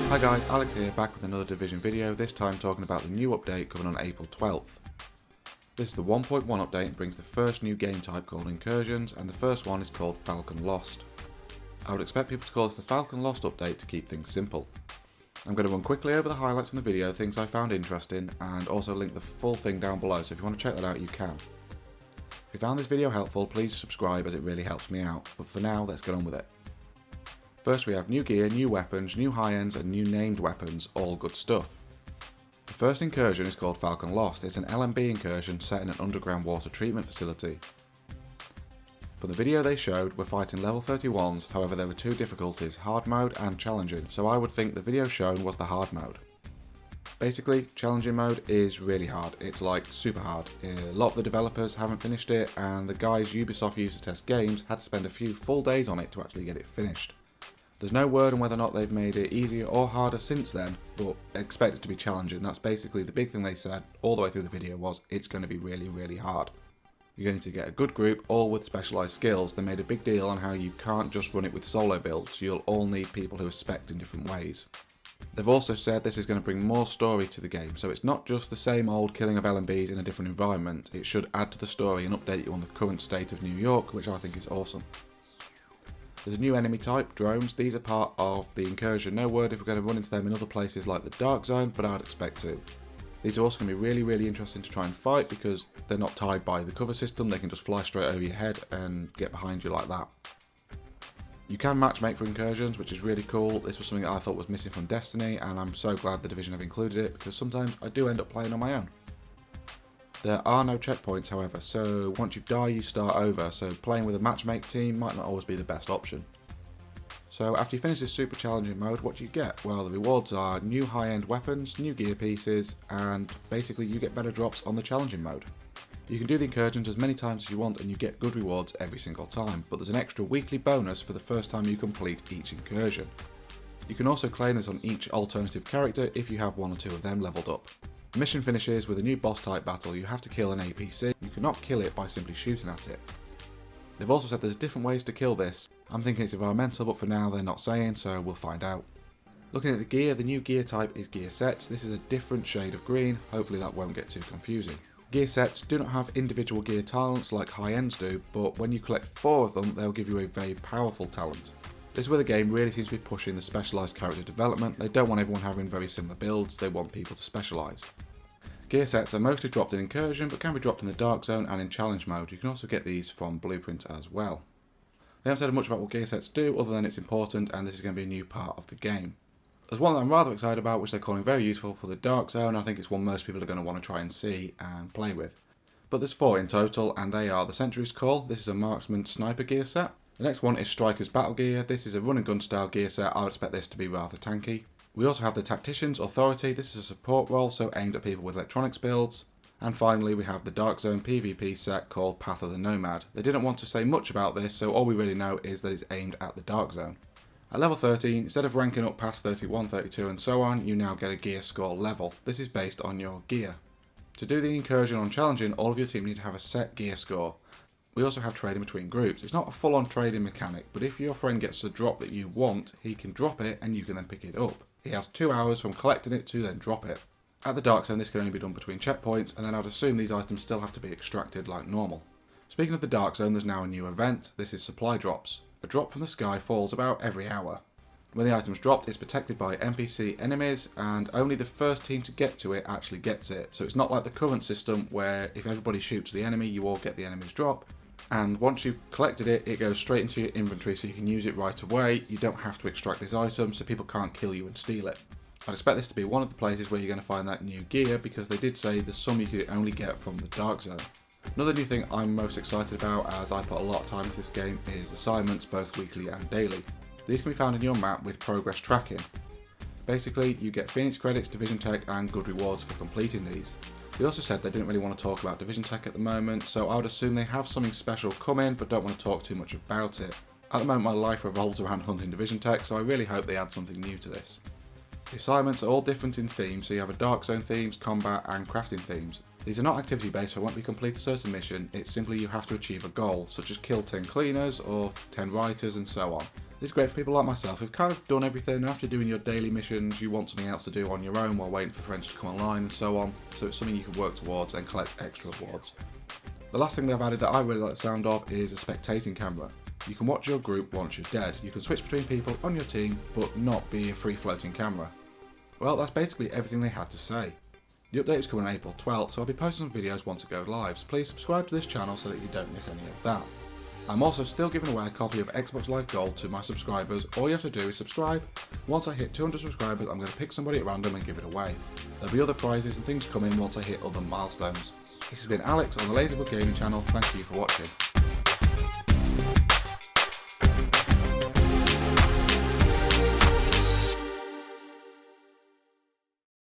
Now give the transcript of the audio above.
Hi guys, Alex here, back with another Division video, this time talking about the new update coming on April 12th. This is the 1.1 update and brings the first new game type called Incursions, and the first one is called Falcon Lost. I would expect people to call this the Falcon Lost update to keep things simple. I'm going to run quickly over the highlights from the video, things I found interesting, and also link the full thing down below, so if you want to check that out you can. If you found this video helpful, please subscribe as it really helps me out, but for now let's get on with it. First we have new gear, new weapons, new high ends and new named weapons, all good stuff. The first incursion is called Falcon Lost. It's an LMB incursion set in an underground water treatment facility. From the video they showed, we're fighting level 31s, however there were two difficulties, hard mode and challenging, so I would think the video shown was the hard mode. Basically, challenging mode is really hard, it's like super hard. A lot of the developers haven't finished it, and the guys Ubisoft used to test games had to spend a few full days on it to actually get it finished. There's no word on whether or not they've made it easier or harder since then, but expect it to be challenging. That's basically the big thing they said all the way through the video was it's going to be really hard. You're going to get a good group, all with specialised skills. They made a big deal on how you can't just run it with solo builds, you'll all need people who are spec'd in different ways. They've also said this is going to bring more story to the game, so it's not just the same old killing of LMBs in a different environment, it should add to the story and update you on the current state of New York, which I think is awesome. There's a new enemy type, drones. These are part of the incursion. No word if we're going to run into them in other places like the Dark Zone, but I'd expect to. These are also going to be really interesting to try and fight because they're not tied by the cover system. They can just fly straight over your head and get behind you like that. You can matchmake for incursions, which is really cool. This was something that I thought was missing from Destiny, and I'm so glad the Division have included it because sometimes I do end up playing on my own. There are no checkpoints however, so once you die you start over, so playing with a matchmake team might not always be the best option. So after you finish this super challenging mode, what do you get? Well, the rewards are new high-end weapons, new gear pieces, and basically you get better drops on the challenging mode. You can do the incursions as many times as you want and you get good rewards every single time, but there's an extra weekly bonus for the first time you complete each incursion. You can also claim this on each alternative character if you have one or two of them leveled up. The mission finishes with a new boss type battle. You have to kill an APC. You cannot kill it by simply shooting at it. They've also said there's different ways to kill this. I'm thinking it's environmental, but for now they're not saying, so we'll find out. Looking at the gear, the new gear type is gear sets. This is a different shade of green. Hopefully that won't get too confusing. Gear sets do not have individual gear talents like high ends do, but when you collect 4 of them, they'll give you a very powerful talent. This is where the game really seems to be pushing the specialised character development. They don't want everyone having very similar builds, they want people to specialise. Gear sets are mostly dropped in Incursion, but can be dropped in the Dark Zone and in Challenge mode. You can also get these from blueprints as well. They haven't said much about what gear sets do, other than it's important and this is going to be a new part of the game. There's one that I'm rather excited about, which they're calling very useful for the Dark Zone. I think it's one most people are going to want to try and see and play with. But there's 4 in total, and they are the Sentry's Call. This is a Marksman sniper gear set. The next one is Striker's Battle Gear. This is a run and gun style gear set. I would expect this to be rather tanky. We also have the Tactician's Authority. This is a support role, so aimed at people with electronics builds. And finally we have the Dark Zone PvP set called Path of the Nomad. They didn't want to say much about this, so all we really know is that it's aimed at the Dark Zone. At level 30, instead of ranking up past 31, 32 and so on, you now get a gear score level. This is based on your gear. To do the incursion on challenging, all of your team need to have a set gear score. We also have trading between groups. It's not a full-on trading mechanic, but if your friend gets the drop that you want, he can drop it and you can then pick it up. He has 2 hours from collecting it to then drop it. At the Dark Zone this can only be done between checkpoints, and then I'd assume these items still have to be extracted like normal. Speaking of the Dark Zone, there's now a new event. This is supply drops. A drop from the sky falls about every hour. When the item's dropped, it's protected by NPC enemies, and only the first team to get to it actually gets it. So it's not like the current system where if everybody shoots the enemy, you all get the enemy's drop. And once you've collected it, it goes straight into your inventory so you can use it right away. You don't have to extract this item so people can't kill you and steal it. I'd expect this to be one of the places where you're going to find that new gear because they did say there's some you could only get from the Dark Zone. Another new thing I'm most excited about, as I put a lot of time into this game, is assignments both weekly and daily. These can be found in your map with progress tracking. Basically, you get Phoenix credits, Division Tech and good rewards for completing these. They also said they didn't really want to talk about Division Tech at the moment, so I would assume they have something special coming but don't want to talk too much about it. At the moment my life revolves around hunting Division Tech, so I really hope they add something new to this. The assignments are all different in theme, so you have a Dark Zone themes, combat and crafting themes. These are not activity based, so once you complete a certain mission, it's simply you have to achieve a goal, such as kill 10 cleaners or 10 writers and so on. This is great for people like myself who've kind of done everything. After doing your daily missions, you want something else to do on your own while waiting for friends to come online and so on, so it's something you can work towards and collect extra rewards. The last thing they've added that I really like the sound of is a spectating camera. You can watch your group once you're dead. You can switch between people on your team, but not be a free floating camera. Well, that's basically everything they had to say. The update is coming on April 12th, so I'll be posting some videos once it goes live, so please subscribe to this channel so that you don't miss any of that. I'm also still giving away a copy of Xbox Live Gold to my subscribers. All you have to do is subscribe. Once I hit 200 subscribers, I'm going to pick somebody at random and give it away. There'll be other prizes and things coming once I hit other milestones. This has been Alex on the Lazybook Gaming channel. Thank you for watching.